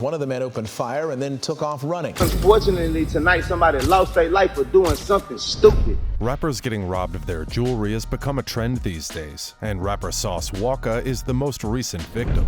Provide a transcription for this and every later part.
One of the men opened fire and then took off running. Unfortunately, tonight somebody lost their life for doing something stupid. Rappers getting robbed of their jewelry has become a trend these days, and rapper Sauce Walka is the most recent victim.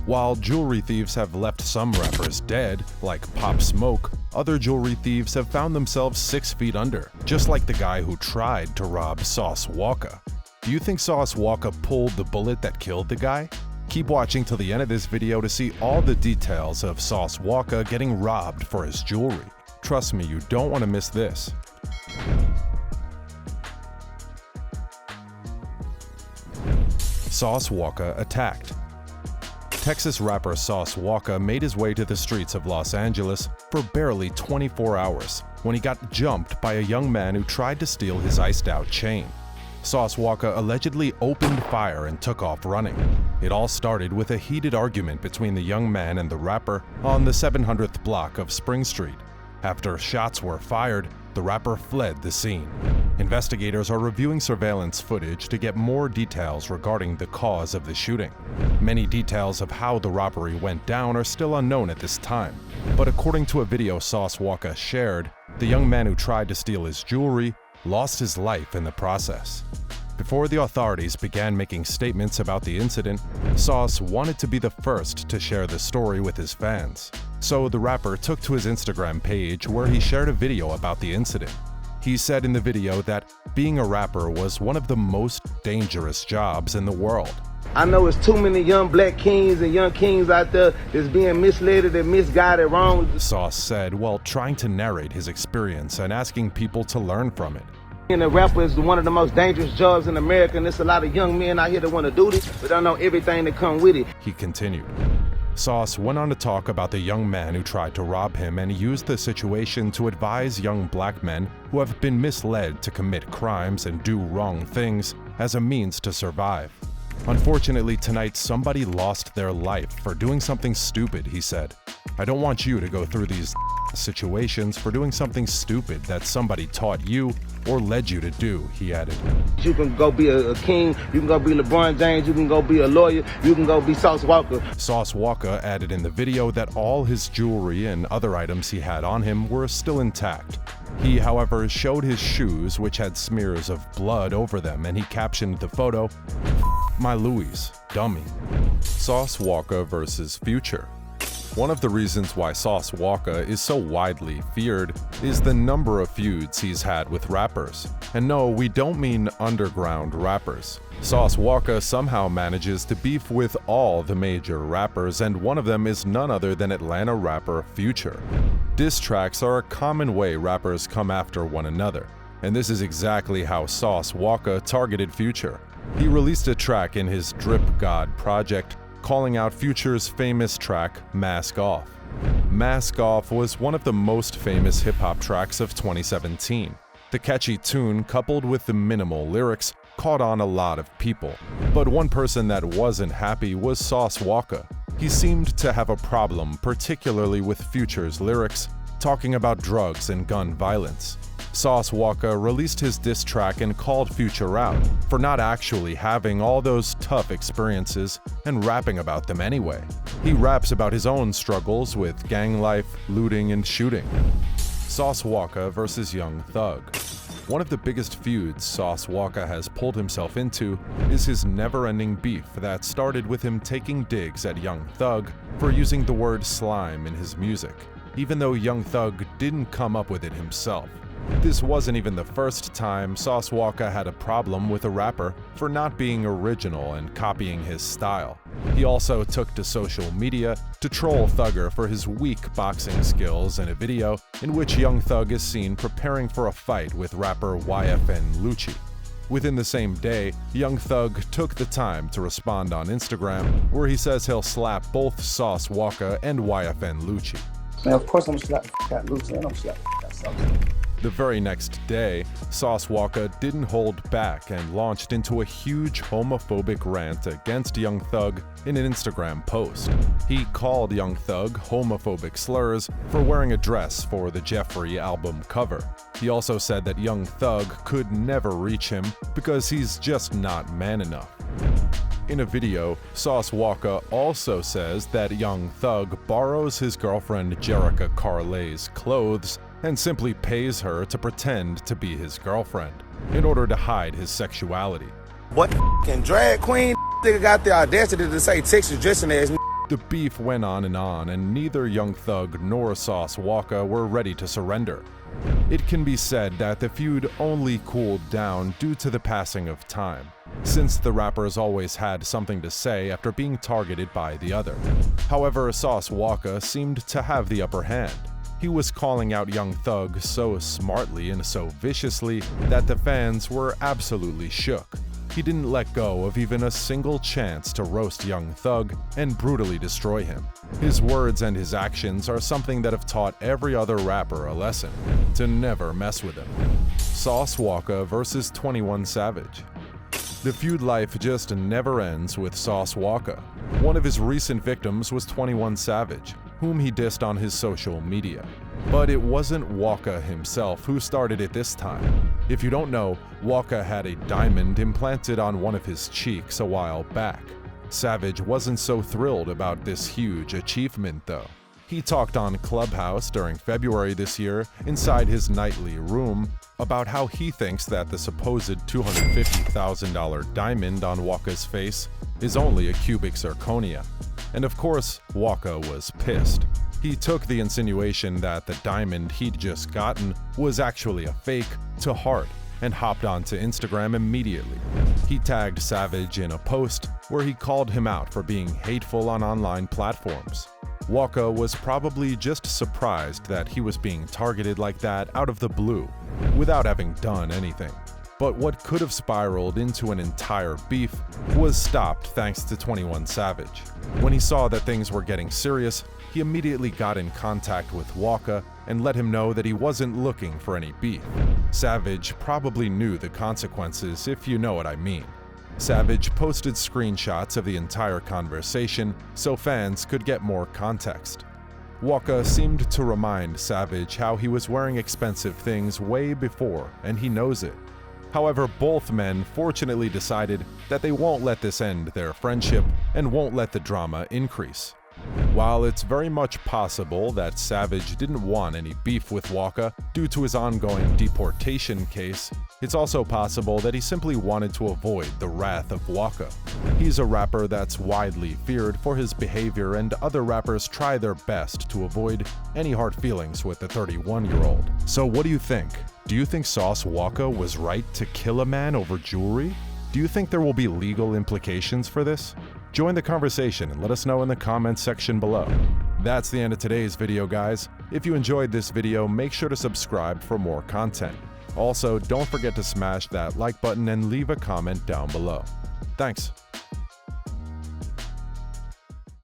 While jewelry thieves have left some rappers dead, like Pop Smoke, other jewelry thieves have found themselves 6 feet under, just like the guy who tried to rob Sauce Walka. Do you think Sauce Walka pulled the bullet that killed the guy? Keep watching till the end of this video to see all the details of Sauce Walka getting robbed for his jewelry. Trust me, you don't want to miss this. Sauce Walka attacked. Texas rapper Sauce Walka made his way to the streets of Los Angeles for barely 24 hours when he got jumped by a young man who tried to steal his iced-out chain. Sauce Walka allegedly opened fire and took off running. It all started with a heated argument between the young man and the rapper on the 700th block of Spring Street. After shots were fired, the rapper fled the scene. Investigators are reviewing surveillance footage to get more details regarding the cause of the shooting. Many details of how the robbery went down are still unknown at this time, but according to a video Sauce Walka shared, the young man who tried to steal his jewelry lost his life in the process. Before the authorities began making statements about the incident, Sauce wanted to be the first to share the story with his fans. So the rapper took to his Instagram page where he shared a video about the incident. He said in the video that being a rapper was one of the most dangerous jobs in the world. I know it's too many young black kings and young kings out there that's being misled and misguided wrong. Sauce said while trying to narrate his experience and asking people to learn from it. Being a rapper is one of the most dangerous jobs in America, and there's a lot of young men out here that want to do this, but don't know everything that comes with it. He continued. Sauce went on to talk about the young man who tried to rob him and used the situation to advise young black men who have been misled to commit crimes and do wrong things as a means to survive. Unfortunately, tonight somebody lost their life for doing something stupid, he said. I don't want you to go through these situations for doing something stupid that somebody taught you or led you to do, he added. You can go be a king, you can go be LeBron James, you can go be a lawyer, you can go be Sauce Walka. Sauce Walka added in the video that all his jewelry and other items he had on him were still intact. He, however, showed his shoes, which had smears of blood over them, and he captioned the photo, "My Louis, dummy." Sauce Walka versus Future. One of the reasons why Sauce Walka is so widely feared is the number of feuds he's had with rappers. And no, we don't mean underground rappers. Sauce Walka somehow manages to beef with all the major rappers, and one of them is none other than Atlanta rapper Future. Diss tracks are a common way rappers come after one another, and this is exactly how Sauce Walka targeted Future. He released a track in his Drip God project, calling out Future's famous track, Mask Off. Mask Off was one of the most famous hip-hop tracks of 2017. The catchy tune, coupled with the minimal lyrics, caught on a lot of people. But one person that wasn't happy was Sauce Walka. He seemed to have a problem, particularly with Future's lyrics, talking about drugs and gun violence. Sauce Walka released his diss track and called Future out for not actually having all those tough experiences and rapping about them anyway. He raps about his own struggles with gang life, looting, and shooting. Sauce Walka versus Young Thug. One of the biggest feuds Sauce Walka has pulled himself into is his never-ending beef that started with him taking digs at Young Thug for using the word slime in his music, even though Young Thug didn't come up with it himself. This wasn't even the first time Sauce Walka had a problem with a rapper for not being original and copying his style. He also took to social media to troll Thugger for his weak boxing skills in a video in which Young Thug is seen preparing for a fight with rapper YFN Lucci. Within the same day, Young Thug took the time to respond on Instagram, where he says he'll slap both Sauce Walka and YFN Lucci. Man, of course I'm slap that Lucci, I don't slap that Sauce. The very next day, Sauce Walka didn't hold back and launched into a huge homophobic rant against Young Thug in an Instagram post. He called Young Thug homophobic slurs for wearing a dress for the Jeffrey album cover. He also said that Young Thug could never reach him because he's just not man enough. In a video, Sauce Walka also says that Young Thug borrows his girlfriend Jerica Carlay's clothes and simply pays her to pretend to be his girlfriend in order to hide his sexuality. What f***ing drag queen nigga got the audacity to say Texas dressing ass. The beef went on, and neither Young Thug nor Sauce Walka were ready to surrender. It can be said that the feud only cooled down due to the passing of time, since the rappers always had something to say after being targeted by the other. However, Sauce Walka seemed to have the upper hand. He was calling out Young Thug so smartly and so viciously that the fans were absolutely shook. He didn't let go of even a single chance to roast Young Thug and brutally destroy him. His words and his actions are something that have taught every other rapper a lesson: to never mess with him. Sauce Walka versus 21 Savage. The feud life just never ends with Sauce Walka. One of his recent victims was 21 Savage, whom he dissed on his social media. But it wasn't Walka himself who started it this time. If you don't know, Walka had a diamond implanted on one of his cheeks a while back. Savage wasn't so thrilled about this huge achievement though. He talked on Clubhouse during February this year inside his nightly room about how he thinks that the supposed $250,000 diamond on Walka's face is only a cubic zirconia. And of course, Walka was pissed. He took the insinuation that the diamond he'd just gotten was actually a fake to heart and hopped onto Instagram immediately. He tagged Savage in a post where he called him out for being hateful on online platforms. Walka was probably just surprised that he was being targeted like that out of the blue, without having done anything. But what could have spiraled into an entire beef was stopped thanks to 21 Savage. When he saw that things were getting serious, he immediately got in contact with Walka and let him know that he wasn't looking for any beef. Savage probably knew the consequences, if you know what I mean. Savage posted screenshots of the entire conversation so fans could get more context. Walka seemed to remind Savage how he was wearing expensive things way before, and he knows it. However, both men fortunately decided that they won't let this end their friendship and won't let the drama increase. While it's very much possible that Savage didn't want any beef with Walka due to his ongoing deportation case, it's also possible that he simply wanted to avoid the wrath of Walka. He's a rapper that's widely feared for his behavior, and other rappers try their best to avoid any hard feelings with the 31-year-old. So what do you think? Do you think Sauce Walka was right to kill a man over jewelry? Do you think there will be legal implications for this? Join the conversation and let us know in the comments section below. That's the end of today's video, guys. If you enjoyed this video, make sure to subscribe for more content. Also, don't forget to smash that like button and leave a comment down below. Thanks.